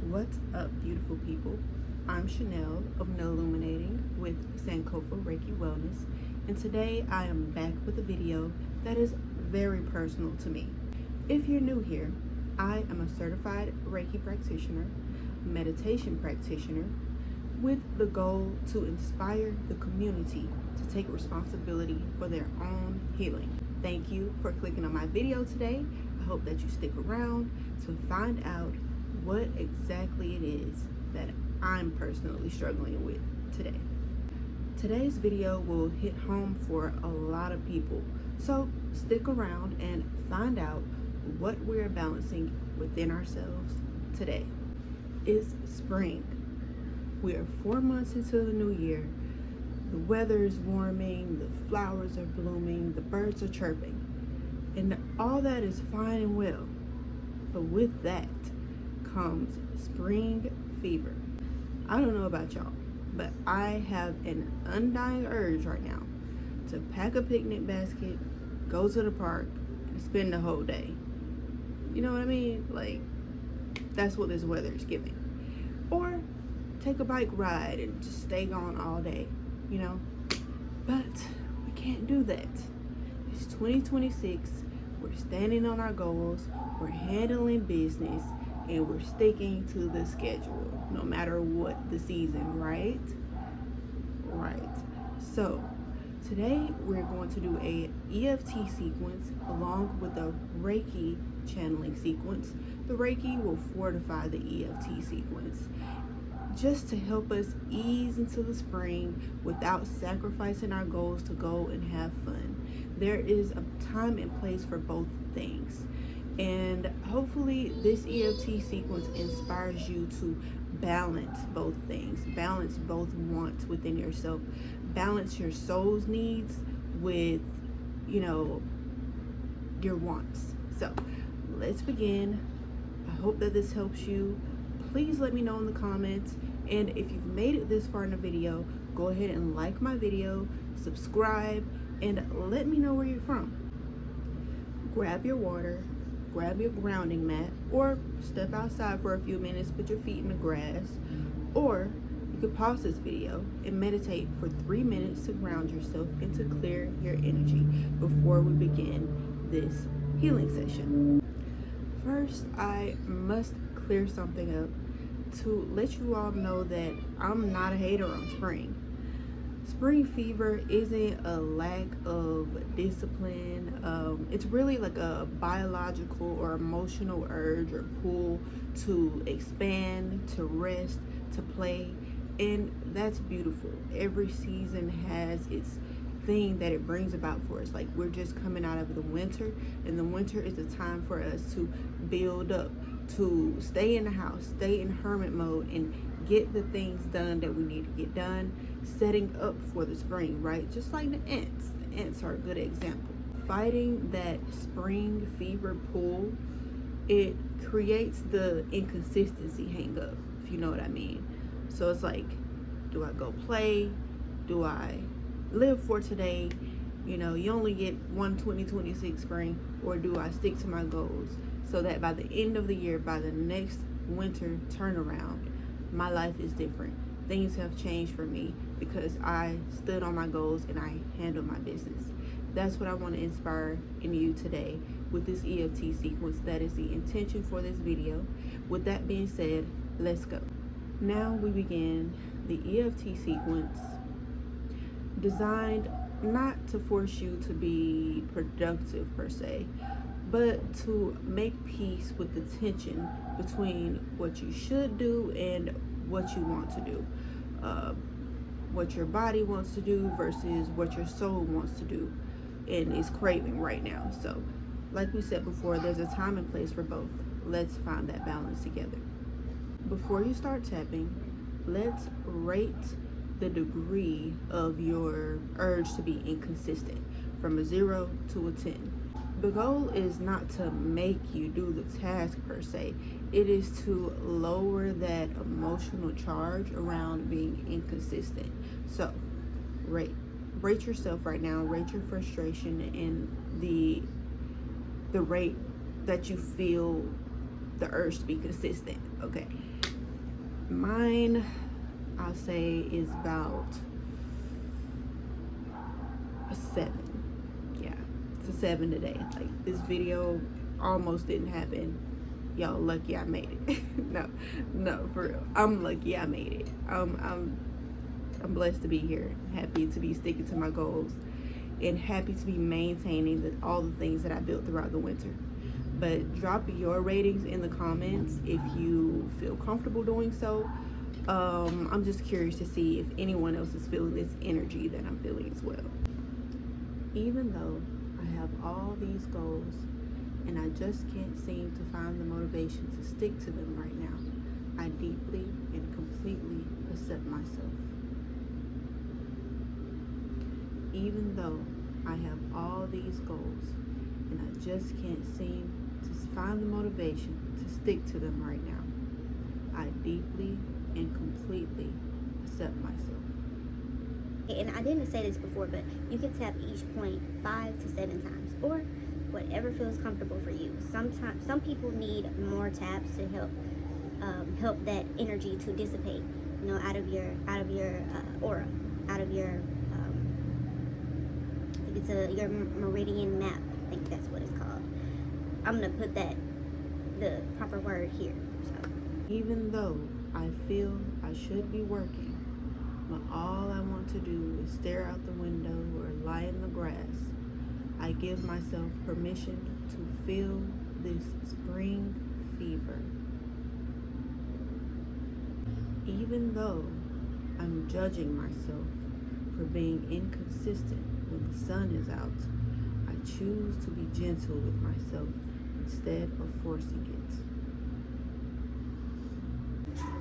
What's up, beautiful people? I'm Chanel of No Illuminating with Sankofa Reiki Wellness, and today I am back with a video that is very personal to me. If you're new here, I am a certified Reiki practitioner, meditation practitioner, with the goal to inspire the community to take responsibility for their own healing. Thank you for clicking on my video today. I hope that you stick around to find out what exactly it is that I'm personally struggling with today. Today's video will hit home for a lot of people, so stick around and find out what we're balancing within ourselves today. It's spring. We are 4 months into the new year. The weather is warming, the flowers are blooming, the birds are chirping, and all that is fine and well. But with that comes spring fever. I don't know about y'all, but I have an undying urge right now to pack a picnic basket, go to the park, and spend the whole day. You know what I mean? Like, that's what this weather is giving. Or take a bike ride and just stay gone all day, you know? But we can't do that. It's 2026. We're standing on our goals. We're handling business. And we're sticking to the schedule, no matter what the season, right? Right. So today we're going to do a EFT sequence along with a Reiki channeling sequence. The Reiki will fortify the EFT sequence just to help us ease into the spring without sacrificing our goals to go and have fun. There is a time and place for both things. And hopefully this EFT sequence inspires you to balance both things, balance both wants within yourself, balance your soul's needs with, your wants. So let's begin. I hope that this helps you. Please let me know in the comments. And if you've made it this far in the video, go ahead and like my video, subscribe, and let me know where you're from. Grab your water. Grab your grounding mat, or step outside for a few minutes, put your feet in the grass, or you could pause this video and meditate for 3 minutes to ground yourself and to clear your energy before we begin this healing session. First, I must clear something up to let you all know that I'm not a hater on spring. Spring fever isn't a lack of discipline. It's really like a biological or emotional urge or pull to expand, to rest, to play, and that's beautiful. Every season has its thing that it brings about for us. Like, we're just coming out of the winter, and the winter is a time for us to build up, to stay in the house, stay in hermit mode, and get the things done that we need to get done, setting up for the spring, right? Just like the ants. The ants are a good example. Fighting that spring fever pull, it creates the inconsistency hang up, if you know what I mean. So it's like, do I go play? Do I live for today? You only get one 2026 spring, or do I stick to my goals so that by the end of the year, by the next winter turnaround, my life is different. Things have changed for me because I stood on my goals and I handled my business. That's what I want to inspire in you today with this EFT sequence. That is the intention for this video. With that being said, let's go. Now we begin the EFT sequence, designed not to force you to be productive per se, but to make peace with the tension between what you should do and what you want to do, what your body wants to do versus what your soul wants to do and is craving right now. So like we said before, there's a time and place for both. Let's find that balance together. Before you start tapping, let's rate the degree of your urge to be inconsistent from a 0 to a 10. The goal is not to make you do the task per se. It is to lower that emotional charge around being inconsistent. So, rate yourself right now. Rate your frustration and the rate that you feel the urge to be consistent. Okay. Mine, I'll say, is about a 7. Yeah, it's a 7 today. Like, this video almost didn't happen. Y'all lucky I made it. no, for real. I'm lucky I made it. I'm blessed to be here. Happy to be sticking to my goals, and happy to be maintaining all the things that I built throughout the winter. But drop your ratings in the comments if you feel comfortable doing so. I'm just curious to see if anyone else is feeling this energy that I'm feeling as well. Even though I have all these goals and I just can't seem to find the motivation to stick to them right now, I deeply and completely accept myself. Even though I have all these goals and I just can't seem to find the motivation to stick to them right now, I deeply and completely accept myself. And I didn't say this before, but you can tap each point 5 to 7 times, or whatever feels comfortable for you. Sometimes some people need more taps to help that energy to dissipate, out of your aura, out of your I think it's your meridian map. I think that's what it's called. I'm gonna put the proper word here. So, even though I feel I should be working, but all I want to do is stare out the window or lie in the grass, I give myself permission to feel this spring fever. Even though I'm judging myself for being inconsistent when the sun is out, I choose to be gentle with myself instead of forcing it.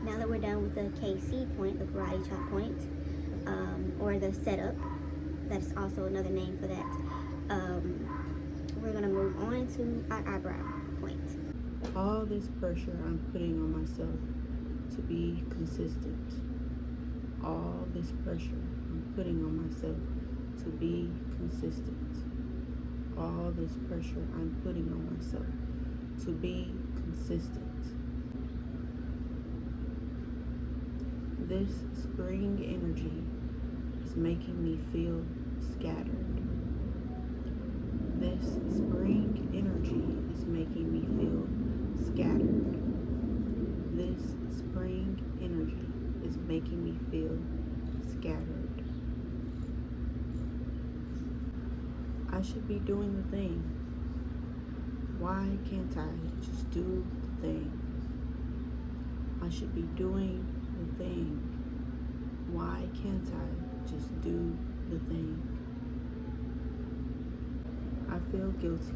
now that we're done with the KC point, the karate chop point, or the setup, that's also another name for that, we're going to move on to our eyebrow point. All this pressure I'm putting on myself to be consistent. All this pressure I'm putting on myself to be consistent. All this pressure I'm putting on myself to be consistent. This spring energy is making me feel scattered. This spring energy is making me feel scattered. This spring energy is making me feel scattered. I should be doing the thing. Why can't I just do the thing? I should be doing the thing. Why can't I just do the thing? I feel guilty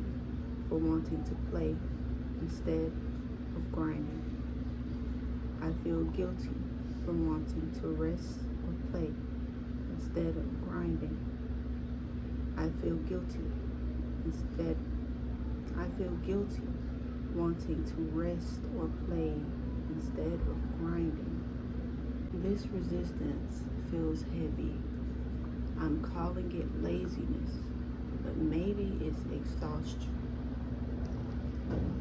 for wanting to play instead of grinding. I feel guilty for wanting to rest or play instead of grinding. I feel guilty wanting to rest or play instead of grinding. This resistance feels heavy. I'm calling it laziness, but maybe it's exhaustion.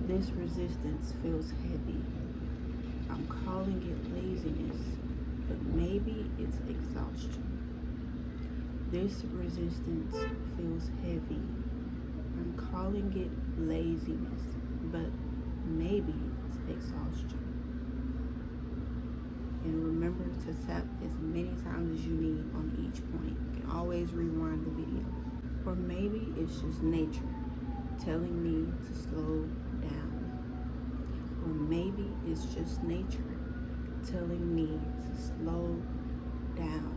This resistance feels heavy. I'm calling it laziness, but maybe it's exhaustion. This resistance feels heavy. I'm calling it laziness, but maybe it's exhaustion. And remember to tap as many times as you need on each point. You can always rewind the video. Or maybe it's just nature telling me to slow down. Or maybe it's just nature telling me to slow down.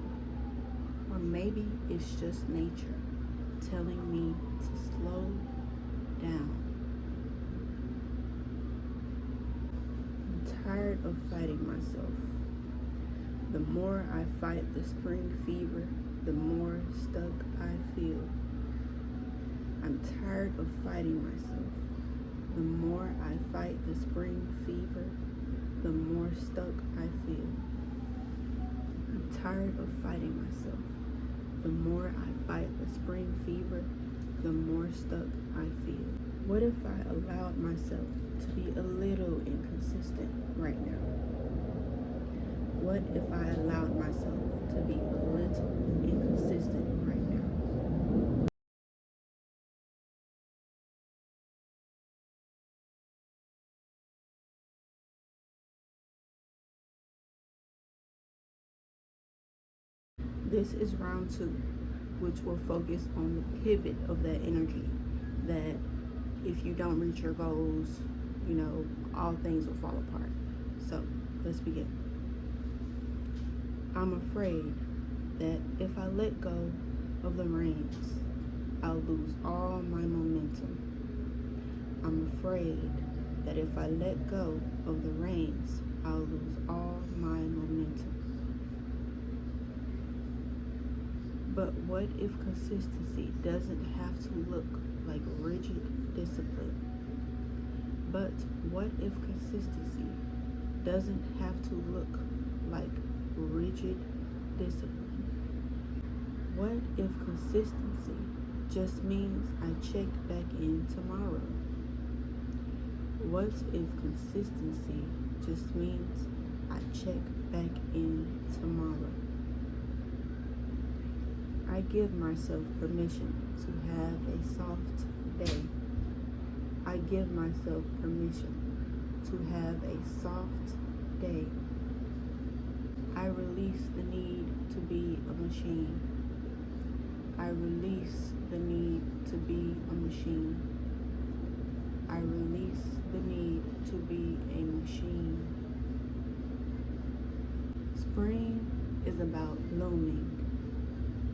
Or maybe it's just nature telling me to slow down. I'm tired of fighting myself. The more I fight the spring fever, the more stuck I feel. I'm tired of fighting myself. The more I fight the spring fever, the more stuck I feel. I'm tired of fighting myself. The more I fight the spring fever, the more stuck I feel. What if I allowed myself to be a little inconsistent right now? What if I allowed myself to be a little inconsistent right now? This is round 2, which will focus on the pivot of that energy. That if you don't reach your goals, all things will fall apart. So let's begin. I'm afraid that if I let go of the reins, I'll lose all my momentum. I'm afraid that if I let go of the reins, I'll lose all my momentum. But what if consistency doesn't have to look like rigid discipline? But what if consistency doesn't have to look like rigid discipline? What if consistency just means I check back in tomorrow? What if consistency just means I check back in tomorrow? I give myself permission to have a soft day. I give myself permission to have a soft day. I release the need to be a machine. I release the need to be a machine. I release the need to be a machine. Spring is about blooming,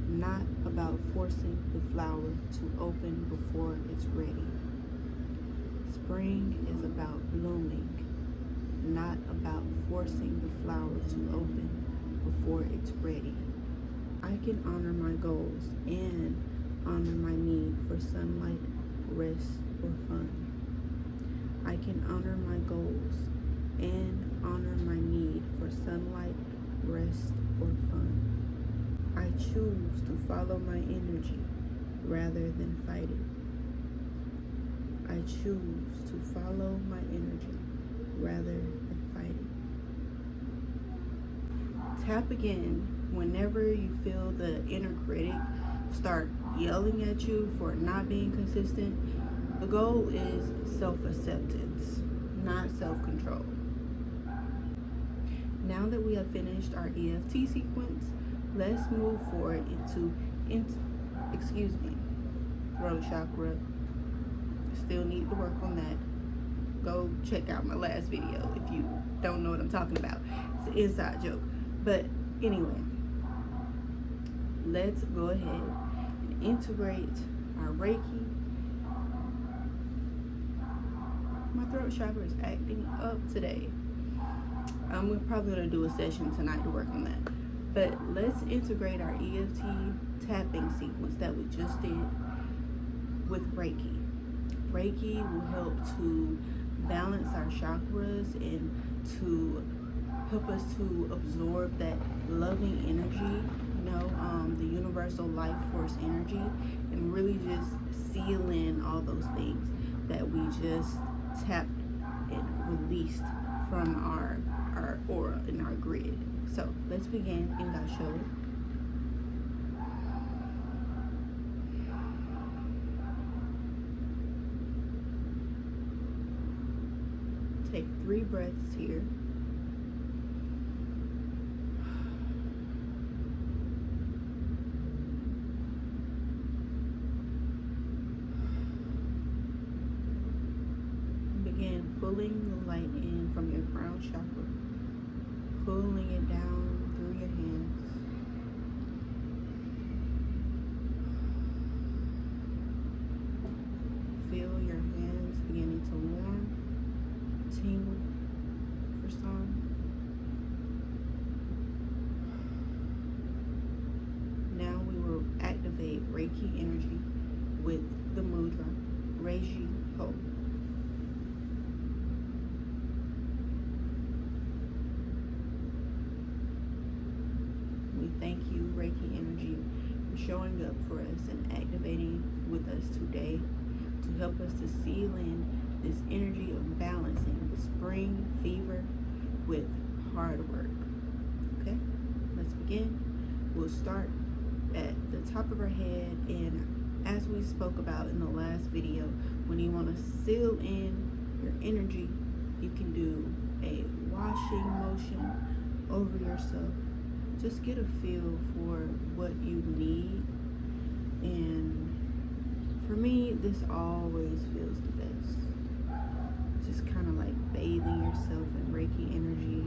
not about forcing the flower to open before it's ready. Spring is about blooming, not about forcing the flower to open before it's ready. I can honor my goals and honor my need for sunlight, rest, or fun. I can honor my goals and honor my need for sunlight, rest, or fun. I choose to follow my energy rather than fight it. I choose to follow my energy rather than fight it. Tap again whenever you feel the inner critic start yelling at you for not being consistent. The goal is self-acceptance, not self-control. Now that we have finished our EFT sequence, let's move forward into throat chakra. Still need to work on that. Go check out my last video if you don't know what I'm talking about. It's an inside joke. But anyway, let's go ahead and integrate our Reiki. My throat chakra is acting up today. We're probably going to do a session tonight to work on that. But let's integrate our EFT tapping sequence that we just did with Reiki. Reiki will help to balance our chakras and to help us to absorb that loving energy, the universal life force energy, and really just seal in all those things that we just tapped and released from our aura and our grid. So let's begin in Gasho. Take 3 breaths here. Begin pulling the light in from your crown chakra, pulling it down through your hands. Feel your hands beginning to warm, tingle for some. Now we will activate Reiki energy with the moon. Reiki energy for showing up for us and activating with us today to help us to seal in this energy of balancing the spring fever with hard work. Okay, let's begin. We'll start at the top of our head, and as we spoke about in the last video, when you want to seal in your energy, you can do a washing motion over yourself. Just get a feel for what you need, and for me, this always feels the best. Just kind of like bathing yourself in Reiki energy,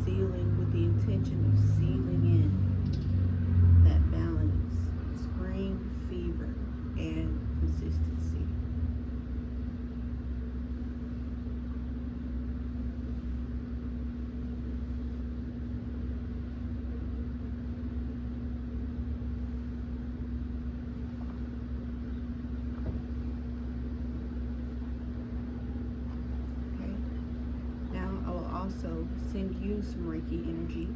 sealing with the intention of sealing in that balance, spring fever, and consistency. Also send you some Reiki energy.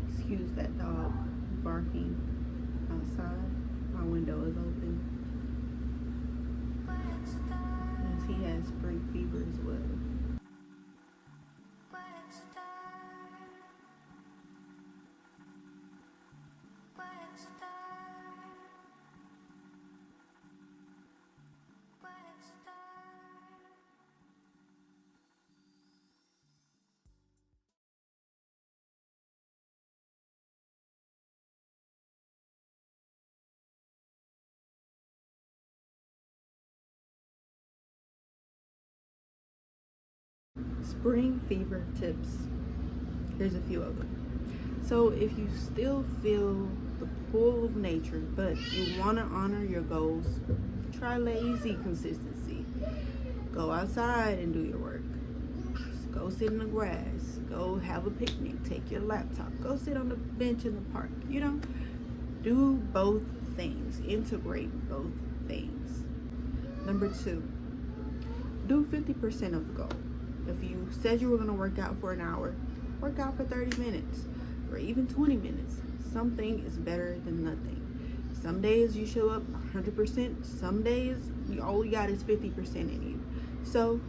Excuse that dog barking outside. My window is open. He has spring fever as well. Spring fever tips. Here's a few of them. So if you still feel the pull of nature, but you want to honor your goals, try lazy consistency. Go outside and do your work. Just go sit in the grass. Go have a picnic. Take your laptop. Go sit on the bench in the park. Do both things. Integrate both things. Number 2, do 50% of the goal. If you said you were going to work out for an hour, work out for 30 minutes or even 20 minutes. Something is better than nothing. Some days you show up 100%. Some days all you got is 50% in you. So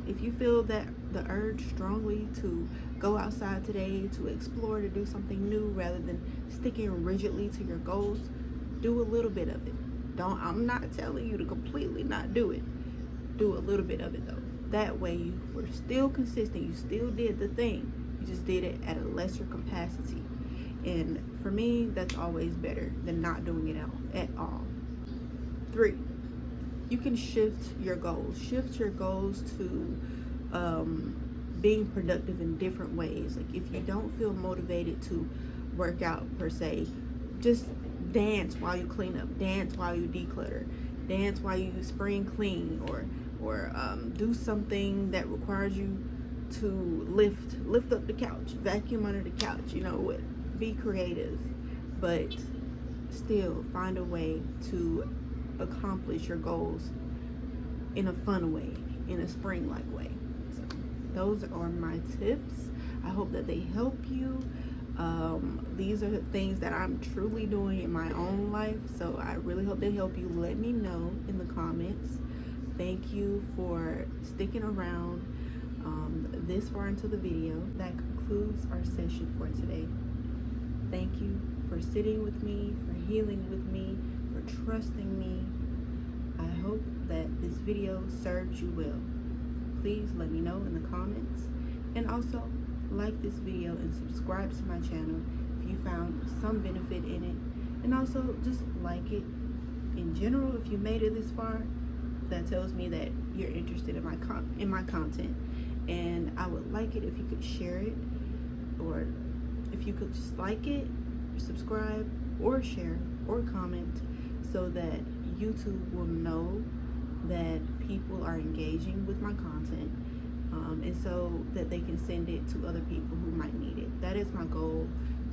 if you feel that the urge strongly to go outside today, to explore, to do something new rather than sticking rigidly to your goals, do a little bit of it. I'm not telling you to completely not do it. Do a little bit of it though. That way you were still consistent. You still did the thing. You just did it at a lesser capacity. And for me, that's always better than not doing it at all. 3, you can shift your goals. Shift your goals to being productive in different ways. Like if you don't feel motivated to work out per se, just dance while you clean up. Dance while you declutter. Dance while you spring clean, or do something that requires you to lift up the couch, vacuum under the couch, be creative, but still find a way to accomplish your goals in a fun way, in a spring-like way. So those are my tips. I hope that they help you. These are things that I'm truly doing in my own life, so I really hope they help you. Let me know in the comments. Thank you for sticking around this far into the video. That concludes our session for today. Thank you for sitting with me, for healing with me, for trusting me. I hope that this video served you well. Please let me know in the comments, and also like this video and subscribe to my channel if you found some benefit in it, and also just like it in general. If you made it this far, that tells me that you're interested in my content, and I would like it if you could share it, or if you could just like it, subscribe, or share, or comment, so that YouTube will know that people are engaging with my content and so that they can send it to other people who might need it. That is my goal,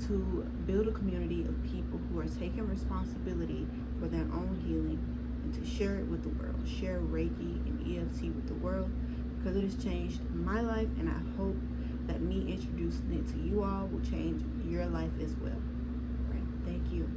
to build a community of people who are taking responsibility for their own healing and to share it with the world, share Reiki and EFT with the world, because it has changed my life, and I hope that me introducing it to you all will change your life as well. All right, thank you.